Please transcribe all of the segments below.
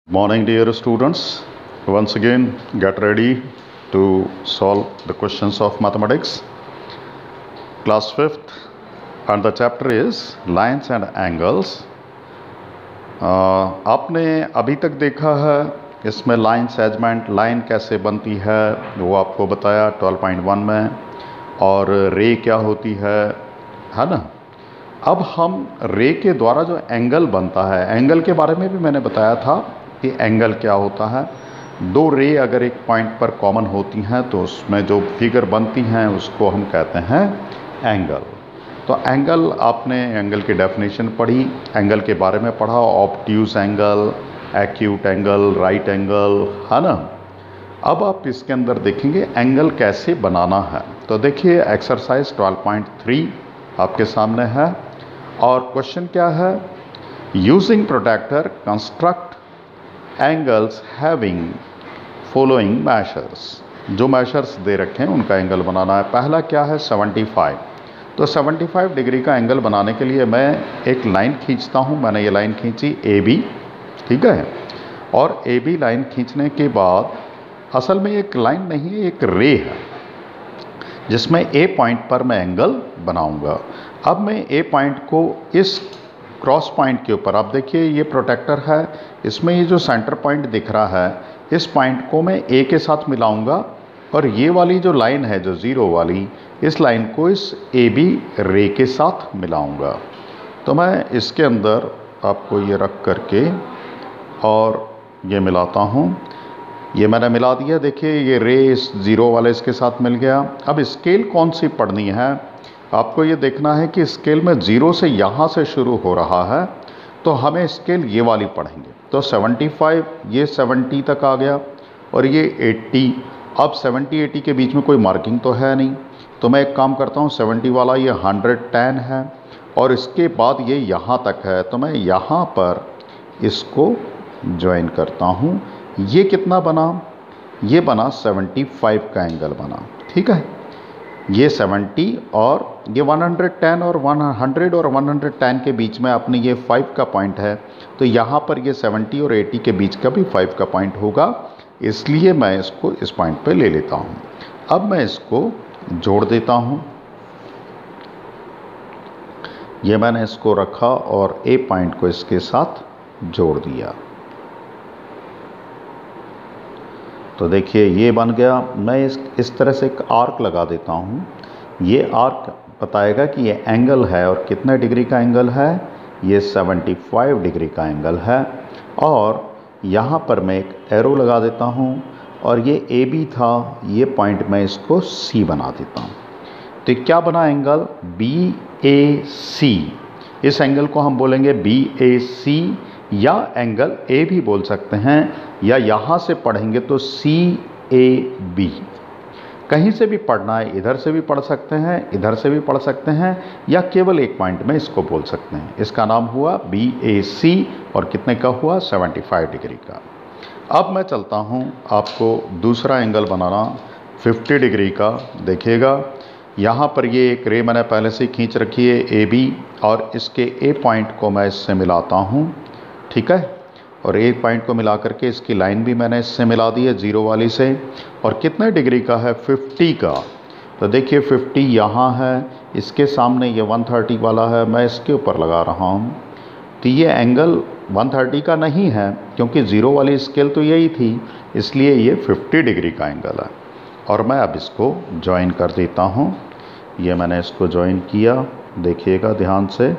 Morning, dear students. Once again, get ready to solve the questions of mathematics. Class 5th, and the chapter is lines and angles. आपने अभी तक देखा है इसमें line segment line कैसे बनती है वो आपको बताया 12.1 में, और रे क्या होती है ना। अब हम रे के द्वारा जो एंगल बनता है, एंगल के बारे में भी मैंने बताया था कि एंगल क्या होता है। दो रे अगर एक पॉइंट पर कॉमन होती हैं तो उसमें जो फिगर बनती हैं उसको हम कहते हैं एंगल। तो एंगल, आपने एंगल की डेफिनेशन पढ़ी, एंगल के बारे में पढ़ा, obtuse angle, acute angle, right angle, है ना। अब आप इसके अंदर देखेंगे एंगल कैसे बनाना है। तो देखिए एक्सरसाइज 12.3 आपके सामने है, और क्वेश्चन क्या है, using protractor construct angles having following measures. जो मेजर्स दे रखे हैं उनका एंगल बनाना है। पहला क्या है 75। तो 75 डिग्री का एंगल बनाने के लिए मैं एक लाइन खींचता हूँ। मैंने ये लाइन खींची ए बी, ठीक है। और ए बी लाइन खींचने के बाद असल में एक लाइन नहीं है, एक रे है जिसमें ए पॉइंट पर मैं एंगल बनाऊंगा। अब मैं ए पॉइंट को इस क्रॉस पॉइंट के ऊपर, आप देखिए ये प्रोटेक्टर है, इसमें ये जो सेंटर पॉइंट दिख रहा है, इस पॉइंट को मैं ए के साथ मिलाऊंगा, और ये वाली जो लाइन है जो ज़ीरो वाली, इस लाइन को इस ए बी रे के साथ मिलाऊंगा। तो मैं इसके अंदर आपको ये रख करके और ये मिलाता हूँ। ये मैंने मिला दिया। देखिए ये रे इस ज़ीरो वाले इसके साथ मिल गया। अब स्केल कौन सी पढ़नी है, आपको ये देखना है कि स्केल में ज़ीरो से यहाँ से शुरू हो रहा है, तो हमें स्केल ये वाली पढ़ेंगे। तो 75 ये 70 तक आ गया, और ये 80। अब 70-80 के बीच में कोई मार्किंग तो है नहीं, तो मैं एक काम करता हूँ, 70 वाला ये 110 है, और इसके बाद ये यहाँ तक है, तो मैं यहाँ पर इसको ज्वाइन करता हूँ। ये कितना बना, ये बना 75 का एंगल बना, ठीक है। ये 70 और ये 110 और 100 और 110 के बीच में अपने ये 5 का पॉइंट है, तो यहाँ पर ये 70 और 80 के बीच का भी 5 का पॉइंट होगा, इसलिए मैं इसको इस पॉइंट पे ले लेता हूँ। अब मैं इसको जोड़ देता हूँ। ये मैंने इसको रखा और ए पॉइंट को इसके साथ जोड़ दिया। तो देखिए ये बन गया। मैं इस तरह से एक आर्क लगा देता हूँ। ये आर्क बताएगा कि ये एंगल है, और कितने डिग्री का एंगल है, ये 75 डिग्री का एंगल है। और यहाँ पर मैं एक एरो लगा देता हूँ, और ये ए बी था, ये पॉइंट मैं इसको सी बना देता हूँ। तो क्या बना एंगल बी ए सी। इस एंगल को हम बोलेंगे बी ए सी, या एंगल ए भी बोल सकते हैं, या यहाँ से पढ़ेंगे तो सी ए बी। कहीं से भी पढ़ना है, इधर से भी पढ़ सकते हैं, इधर से भी पढ़ सकते हैं, या केवल एक पॉइंट में इसको बोल सकते हैं। इसका नाम हुआ बी ए सी, और कितने का हुआ 75 डिग्री का। अब मैं चलता हूँ आपको दूसरा एंगल बनाना 50 डिग्री का। देखिएगा यहाँ पर ये एक रे मैंने पहले से खींच रखी है ए बी, और इसके ए पॉइंट को मैं इससे मिलाता हूँ, ठीक है। और एक पॉइंट को मिला करके इसकी लाइन भी मैंने इससे मिला दी है ज़ीरो वाली से। और कितने डिग्री का है 50 का। तो देखिए 50 यहाँ है, इसके सामने ये 130 वाला है, मैं इसके ऊपर लगा रहा हूँ। तो ये एंगल 130 का नहीं है, क्योंकि ज़ीरो वाली स्केल तो यही थी, इसलिए ये 50 डिग्री का एंगल है। और मैं अब इसको ज्वाइन कर देता हूँ। ये मैंने इसको ज्वाइन किया, देखिएगा ध्यान से।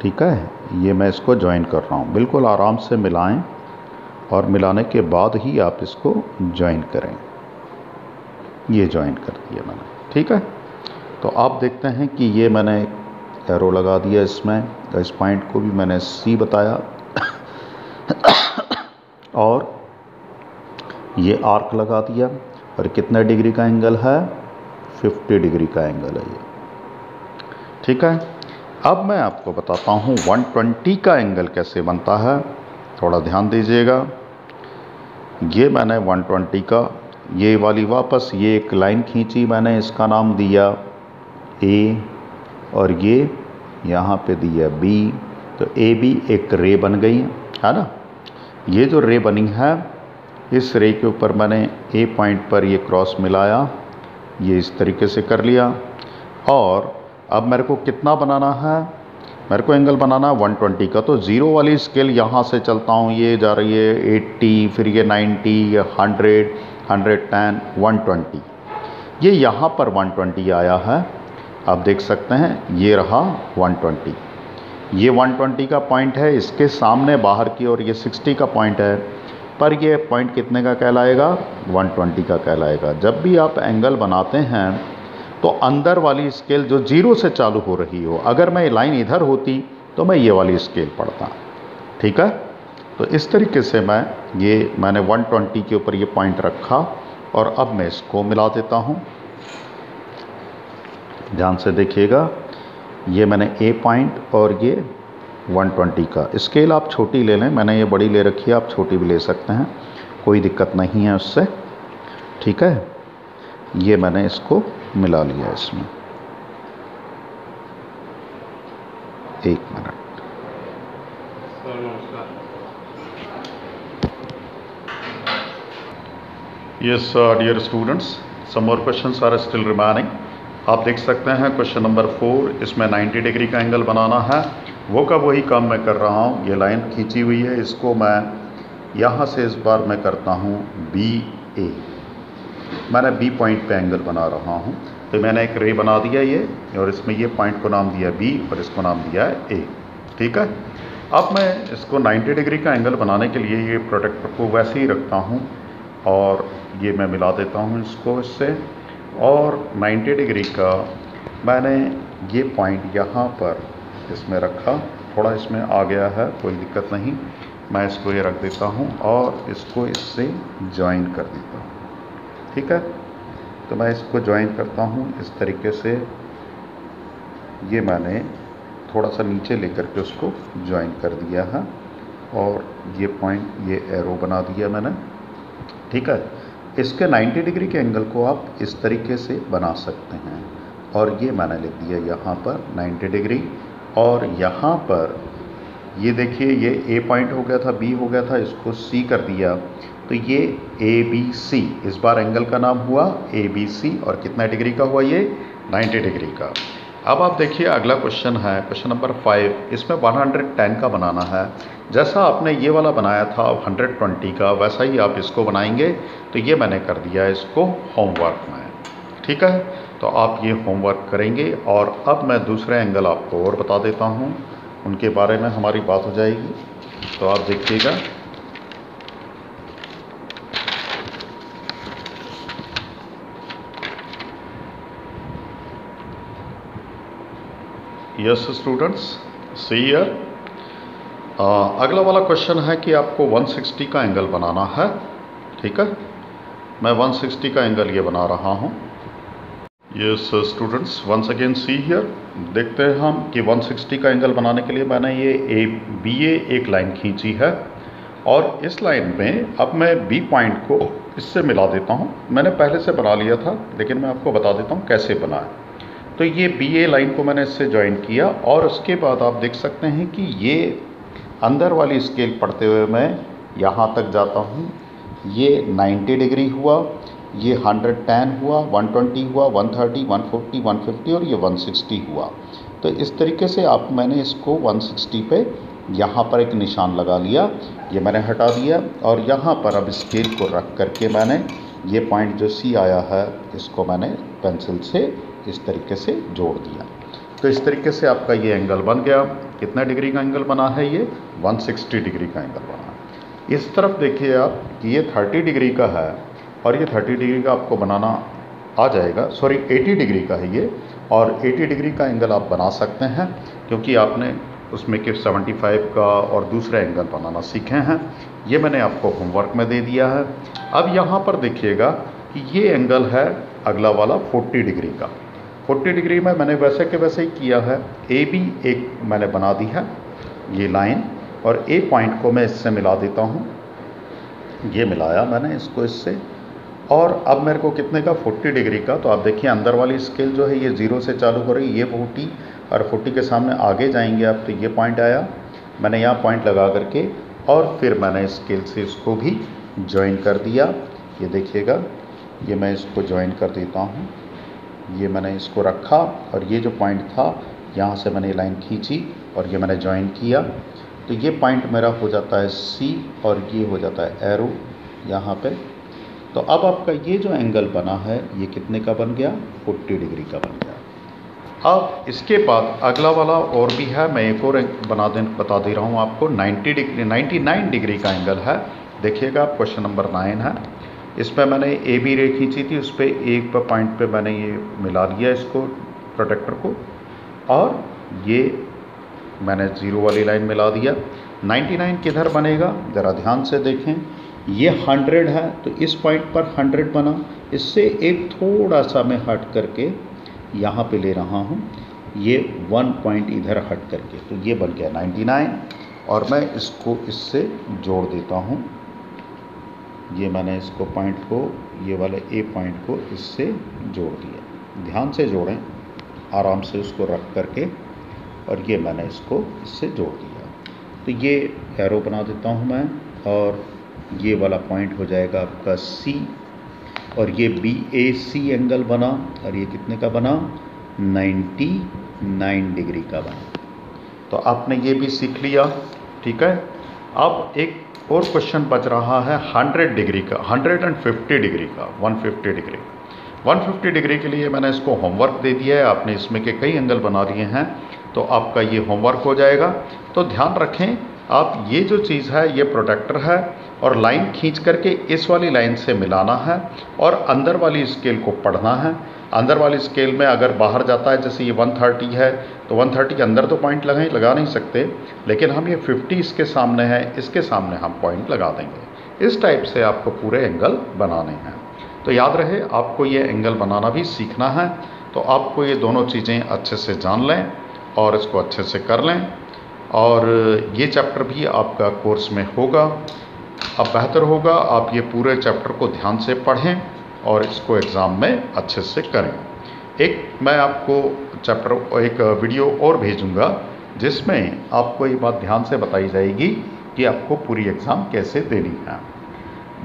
ठीक है, ये मैं इसको ज्वाइन कर रहा हूँ। बिल्कुल आराम से मिलाएं, और मिलाने के बाद ही आप इसको ज्वाइन करें। ये ज्वाइन कर दिया मैंने, ठीक है। तो आप देखते हैं कि ये मैंने एरो लगा दिया इसमें, तो इस पॉइंट को भी मैंने सी बताया। और ये आर्क लगा दिया, और कितने डिग्री का एंगल है 50 डिग्री का एंगल है ये, ठीक है। अब मैं आपको बताता हूँ 120 का एंगल कैसे बनता है, थोड़ा ध्यान दीजिएगा। ये मैंने 120 का, ये वाली वापस ये एक लाइन खींची मैंने, इसका नाम दिया ए, और ये यहाँ पे दिया बी, तो ए बी एक रे बन गई है ना। ये जो रे बनी है, इस रे के ऊपर मैंने ए पॉइंट पर ये क्रॉस मिलाया, ये इस तरीके से कर लिया। और अब मेरे को कितना बनाना है, मेरे को एंगल बनाना है 120 का। तो ज़ीरो वाली स्केल यहाँ से चलता हूँ, ये जा रही है 80, फिर ये 90, 100, 110, 120। ये यहाँ पर 120 आया है, आप देख सकते हैं, ये रहा 120। ये 120 का पॉइंट है, इसके सामने बाहर की ओर ये 60 का पॉइंट है, पर ये पॉइंट कितने का कहलाएगा, 120 का कहलाएगा। जब भी आप एंगल बनाते हैं तो अंदर वाली स्केल जो जीरो से चालू हो रही हो, अगर मैं लाइन इधर होती तो मैं ये वाली स्केल पढ़ता, ठीक है। तो इस तरीके से मैंने 120 के ऊपर ये पॉइंट रखा और अब मैं इसको मिला देता हूँ। ध्यान से देखिएगा, ये मैंने ए पॉइंट और ये 120 का स्केल, आप छोटी ले लें, मैंने ये बड़ी ले रखी है, आप छोटी भी ले सकते हैं, कोई दिक्कत नहीं है उससे, ठीक है। ये मैंने इसको मिला लिया इसमें। एक minute. Yes dear students, some more questions are still remaining. आप देख सकते हैं क्वेश्चन नंबर 4, इसमें 90 डिग्री का एंगल बनाना है। वो का वही काम मैं कर रहा हूँ। ये लाइन खींची हुई है, इसको मैं यहाँ से इस बार मैं करता हूँ बी ए, मैंने बी पॉइंट पे एंगल बना रहा हूँ। तो मैंने एक रे बना दिया ये, और इसमें ये पॉइंट को नाम दिया बी और इसको नाम दिया है ए, ठीक है। अब मैं इसको 90 डिग्री का एंगल बनाने के लिए ये प्रोटेक्टर को वैसे ही रखता हूँ और ये मैं मिला देता हूँ इसको इससे। और 90 डिग्री का मैंने ये पॉइंट यहाँ पर इसमें रखा, थोड़ा इसमें आ गया है, कोई दिक्कत नहीं, मैं इसको ये रख देता हूँ और इसको इससे ज्वाइन कर देता हूँ, ठीक है। तो मैं इसको ज्वाइन करता हूँ इस तरीके से, ये मैंने थोड़ा सा नीचे लेकर के उसको ज्वाइन कर दिया है और ये पॉइंट, ये एरो बना दिया मैंने, ठीक है। इसके 90 डिग्री के एंगल को आप इस तरीके से बना सकते हैं। और ये मैंने लिख दिया यहाँ पर 90 डिग्री, और यहाँ पर ये देखिए, ये ए पॉइंट हो गया था, बी हो गया था, इसको सी कर दिया, तो ये ए बी सी, इस बार एंगल का नाम हुआ ए बी सी। और कितना डिग्री का हुआ ये, 90 डिग्री का। अब आप देखिए अगला क्वेश्चन है, क्वेश्चन नंबर 5, इसमें 110 का बनाना है। जैसा आपने ये वाला बनाया था 120 का, वैसा ही आप इसको बनाएंगे। तो ये मैंने कर दिया इसको होमवर्क में, ठीक है। तो आप ये होमवर्क करेंगे। और अब मैं दूसरे एंगल आपको और बता देता हूँ, उनके बारे में हमारी बात हो जाएगी। तो आप देखिएगा, यस स्टूडेंट्स, सी हियर। अगला वाला क्वेश्चन है कि आपको 160 का एंगल बनाना है, ठीक है। मैं 160 का एंगल ये बना रहा हूँ। Yes students, once again see here. देखते हैं हम कि 160 का एंगल बनाने के लिए मैंने ये बी ए एक लाइन खींची है, और इस लाइन में अब मैं बी पॉइंट को इससे मिला देता हूँ। मैंने पहले से बना लिया था, लेकिन मैं आपको बता देता हूँ कैसे बनाए। तो ये बी ए लाइन को मैंने इससे ज्वाइन किया, और उसके बाद आप देख सकते हैं कि ये अंदर वाली स्केल पढ़ते हुए मैं यहाँ तक जाता हूँ। ये 90 डिग्री हुआ, ये 110 हुआ, 120 हुआ, 130, 140, 150 और ये 160 हुआ। तो इस तरीके से मैंने इसको 160 पे यहाँ पर एक निशान लगा लिया, ये मैंने हटा दिया। और यहाँ पर अब स्केल को रख करके मैंने ये पॉइंट जो सी आया है, इसको मैंने पेंसिल से इस तरीके से जोड़ दिया। तो इस तरीके से आपका ये एंगल बन गया। कितना डिग्री का एंगल बना है ये, 160 डिग्री का एंगल बना है। इस तरफ देखिए आप कि ये 30 डिग्री का है, और ये 30 डिग्री का आपको बनाना आ जाएगा, सॉरी 80 डिग्री का है ये, और 80 डिग्री का एंगल आप बना सकते हैं, क्योंकि आपने उसमें कि 75 का और दूसरा एंगल बनाना सीखे हैं। ये मैंने आपको होमवर्क में दे दिया है। अब यहाँ पर देखिएगा कि ये एंगल है अगला वाला 40 डिग्री का। 40 डिग्री में मैंने वैसे के वैसे ही किया है। ए बी एक मैंने बना दी है ये लाइन, और ए पॉइंट को मैं इससे मिला देता हूँ। ये मिलाया मैंने इसको इससे, और अब मेरे को कितने का, 40 डिग्री का। तो आप देखिए अंदर वाली स्केल जो है ये 0 से चालू हो रही है, ये 40, और 40 के सामने आगे जाएंगे आप तो ये पॉइंट आया, मैंने यहाँ पॉइंट लगा करके और फिर मैंने स्केल से इसको भी ज्वाइन कर दिया। ये देखिएगा, ये मैं इसको ज्वाइन कर देता हूँ, ये मैंने इसको रखा और ये जो पॉइंट था यहाँ से मैंने लाइन खींची और ये मैंने ज्वाइन किया, तो ये पॉइंट मेरा हो जाता है C और ये हो जाता है एरो यहाँ पे। तो अब आपका ये जो एंगल बना है ये कितने का बन गया, 40 डिग्री का बन गया। अब इसके बाद अगला वाला और भी है, मैं एक और बता दे रहा हूँ आपको। 99 डिग्री का एंगल है। देखिएगा क्वेश्चन नंबर 9 है, इसमें मैंने ए बी रे खींची थी, उस पर एक पॉइंट पे मैंने ये मिला लिया इसको प्रोटेक्टर को, और ये मैंने 0 वाली लाइन मिला दिया। 99 किधर बनेगा ज़रा ध्यान से देखें, ये 100 है तो इस पॉइंट पर 100 बना, इससे एक थोड़ा सा मैं हट करके यहाँ पे ले रहा हूँ, ये 1 पॉइंट इधर हट करके, तो ये बन गया 99 और मैं इसको इससे जोड़ देता हूँ। ये मैंने इसको पॉइंट को, ये वाले ए पॉइंट को इससे जोड़ दिया। ध्यान से जोड़ें, आराम से उसको रख करके, और ये मैंने इसको इससे जोड़ दिया। तो ये एरो बना देता हूँ मैं, और ये वाला पॉइंट हो जाएगा आपका C, और ये BAC एंगल बना, और ये कितने का बना, 99 डिग्री का बना। तो आपने ये भी सीख लिया, ठीक है। अब एक और क्वेश्चन बच रहा है 100 डिग्री का, 150 डिग्री का, 150 डिग्री। 150 डिग्री के लिए मैंने इसको होमवर्क दे दिया है, आपने इसमें के कई एंगल बना दिए हैं, तो आपका ये होमवर्क हो जाएगा। तो ध्यान रखें आप, ये जो चीज़ है ये प्रोटेक्टर है, और लाइन खींच करके इस वाली लाइन से मिलाना है, और अंदर वाली स्केल को पढ़ना है। अंदर वाली स्केल में अगर बाहर जाता है, जैसे ये 130 है, तो 130 के अंदर तो पॉइंट लगा नहीं सकते, लेकिन हम ये 50 इसके सामने है, इसके सामने हम पॉइंट लगा देंगे। इस टाइप से आपको पूरे एंगल बनाने हैं। तो याद रहे आपको ये एंगल बनाना भी सीखना है, तो आपको ये दोनों चीज़ें अच्छे से जान लें और इसको अच्छे से कर लें, और ये चैप्टर भी आपका कोर्स में होगा। अब बेहतर होगा आप ये पूरे चैप्टर को ध्यान से पढ़ें और इसको एग्ज़ाम में अच्छे से करें। एक मैं आपको एक वीडियो और भेजूंगा, जिसमें आपको ये बात ध्यान से बताई जाएगी कि आपको पूरी एग्ज़ाम कैसे देनी है।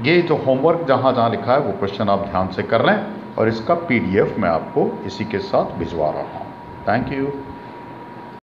ये जो होमवर्क जहाँ जहाँ लिखा है वो क्वेश्चन आप ध्यान से कर लें, और इसका PDF मैं आपको इसी के साथ भिजवा रहा हूँ। Thank you.